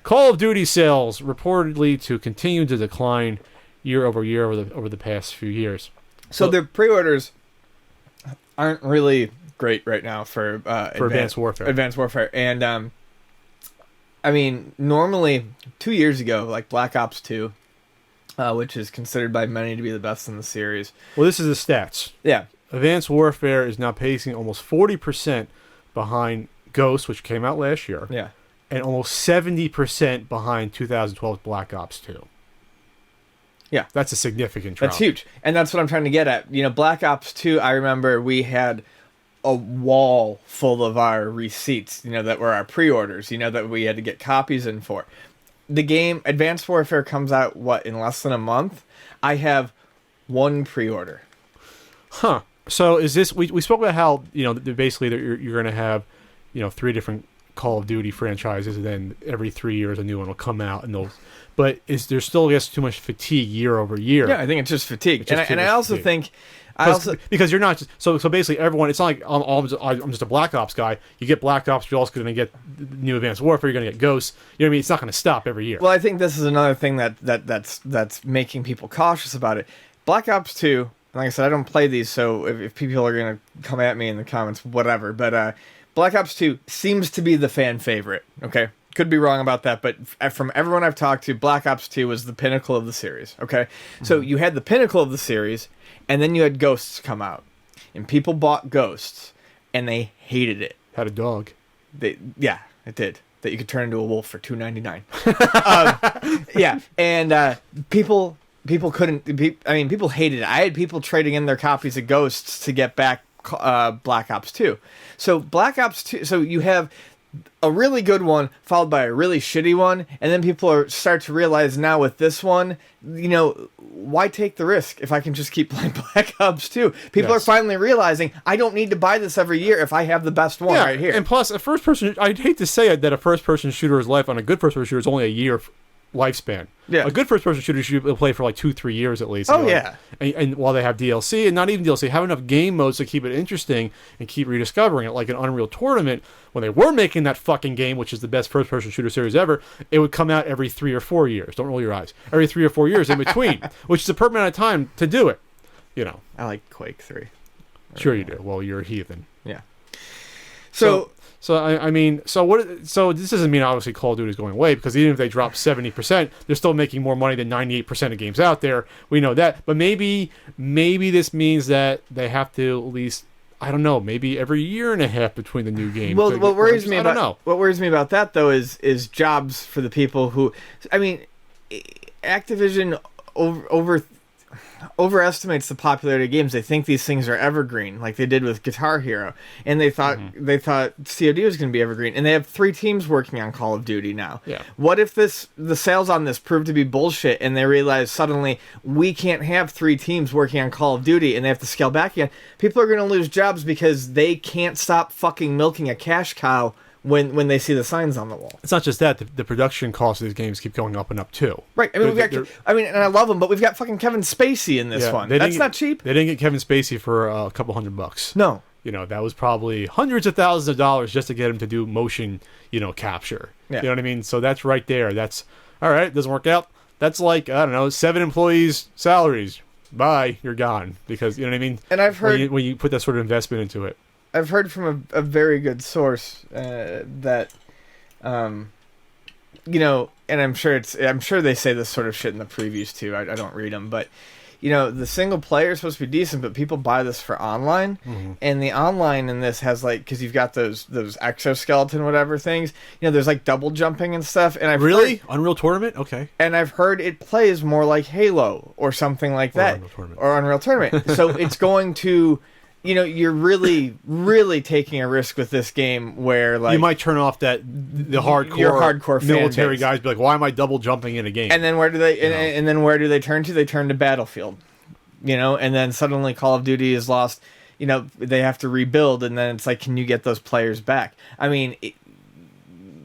Call of Duty sales reportedly to continue to decline year over year over the past few years. So the pre-orders aren't really great right now for Advanced Warfare. Advanced Warfare, and I mean, normally 2 years ago, like Black Ops 2, which is considered by many to be the best in the series. Well, this is the stats. Yeah. Advanced Warfare is now pacing almost 40% behind Ghost, which came out last year. Yeah. And almost 70% behind 2012's Black Ops 2. Yeah. That's a significant drop. That's huge. And that's what I'm trying to get at. You know, Black Ops 2, I remember we had a wall full of our receipts, you know, that were our pre-orders, you know, that we had to get copies in for. The game, Advanced Warfare, comes out, in less than a month? I have one pre-order. Huh. So is this... We spoke about how, you know, basically you're going to have, you know, 3 different Call of Duty franchises, and then every 3 years a new one will come out, and those... But is there still, I guess, too much fatigue year over year? Yeah, I think it's just fatigue. And I also think... Because you're not just... So basically everyone... It's not like I'm just a Black Ops guy. You get Black Ops, you're also going to get new Advanced Warfare, you're going to get Ghosts. You know what I mean? It's not going to stop every year. Well, I think this is another thing that's making people cautious about it. Black Ops 2, like I said, I don't play these, so if people are going to come at me in the comments, whatever. But Black Ops 2 seems to be the fan favorite, okay? Could be wrong about that, but from everyone I've talked to, Black Ops 2 was the pinnacle of the series, okay? Mm-hmm. So you had the pinnacle of the series, and then you had Ghosts come out. And people bought Ghosts, and they hated it. Had a dog. Yeah, it did. That you could turn into a wolf for $2.99. Yeah, and people couldn't... people hated it. I had people trading in their copies of Ghosts to get back Black Ops 2. So Black Ops 2... So you have a really good one followed by a really shitty one, and then people start to realize now with this one, you know, why take the risk if I can just keep playing Black Ops 2? People are finally realizing I don't need to buy this every year if I have the best one right here. And plus, a first-person... I'd hate to say it that a first-person shooter's life on a good first-person shooter is only a year lifespan. Yeah. A good first-person shooter should play for like 2-3 years at least. Oh, yeah. And while they have DLC, and not even DLC, have enough game modes to keep it interesting and keep rediscovering it. Like an Unreal Tournament, when they were making that fucking game, which is the best first-person shooter series ever, it would come out every 3 or 4 years. Don't roll your eyes. Every 3 or 4 years in between, which is a perfect amount of time to do it. You know. I like Quake 3. Sure you do. Well, you're a heathen. Yeah. So this doesn't mean obviously Call of Duty is going away, because even if they drop 70%, they're still making more money than 98% of games out there. We know that, but maybe this means that they have to at least, I don't know, maybe every year and a half between the new games. Well, what worries me about that though is jobs for the people who, I mean, Activision overestimates the popularity of games. They think these things are evergreen, like they did with Guitar Hero, and they thought COD was going to be evergreen, and they have 3 teams working on Call of Duty now. Yeah. What if the sales on this prove to be bullshit, and they realize suddenly we can't have 3 teams working on Call of Duty, and they have to scale back again? People are going to lose jobs because they can't stop fucking milking a cash cow when they see the signs on the wall. It's not just that. The production costs of these games keep going up and up, too. Right. I mean, and I love them, but we've got fucking Kevin Spacey in this one. That's not cheap. They didn't get Kevin Spacey for a couple $100. No. You know, that was probably hundreds of thousands of dollars just to get him to do motion, capture. Yeah. You know what I mean? So that's right there. That's, all right, doesn't work out. That's like, I don't know, 7 employees' salaries. Bye, you're gone. Because, you know what I mean? And I've heard... When you put that sort of investment into it. I've heard from a very good source that, and I'm sure they say this sort of shit in the previews too. I don't read them, but the single player is supposed to be decent, but people buy this for online, and the online in this has because you've got those exoskeleton whatever things. There's like double jumping and stuff. And I've heard, Unreal Tournament, okay. And I've heard it plays more like Halo or something like that, or Unreal Tournament. So it's going to. You're really, really taking a risk with this game where, you might turn off the hardcore military guys, be like, why am I double jumping in a game? And then where do they, and then where do they turn to? They turn to Battlefield, and then suddenly Call of Duty is lost, they have to rebuild, and then it's like, can you get those players back? I mean,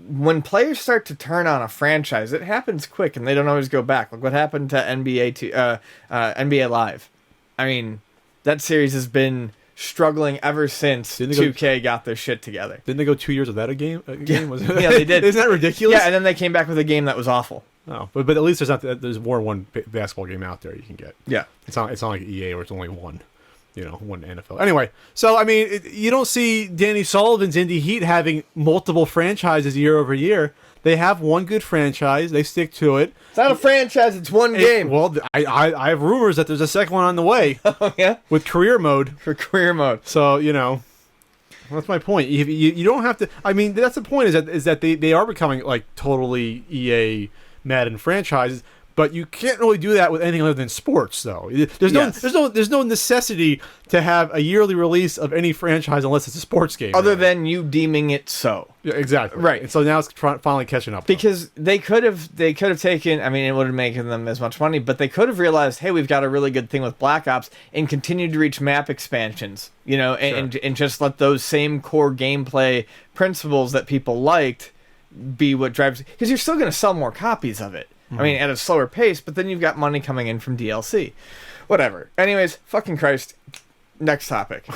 when players start to turn on a franchise, it happens quick, and they don't always go back. Like what happened to NBA Live. I mean, that series has been struggling ever since Didn't they go- 2K got their shit together. Didn't they go 2 years without a game? Was it? Yeah, they did. Isn't that ridiculous? Yeah, and then they came back with a game that was awful. Oh, but at least there's more than one basketball game out there you can get. Yeah. It's not like EA where it's only one, one NFL. Anyway, so I mean, you don't see Danny Sullivan's Indy Heat having multiple franchises year over year. They have one good franchise. They stick to it. It's not a franchise, it's one game. Well, I have rumors that there's a second one on the way Oh, yeah? with career mode. For career mode. So, that's my point. You don't have to. I mean, that's the point. Is that they are becoming like totally EA Madden franchises, but you can't really do that with anything other than sports, though. There's no necessity to have a yearly release of any franchise unless it's a sports game. Other than you deeming it so. Yeah, exactly. Right. And so now it's finally catching up. Because they could have taken, I mean, it would have making them as much money, but they could have realized, hey, we've got a really good thing with Black Ops, and continued to reach map expansions, and just let those same core gameplay principles that people liked be what drives, because you're still going to sell more copies of it. I mean, at a slower pace, but then you've got money coming in from DLC. Whatever. Anyways, fucking Christ. Next topic.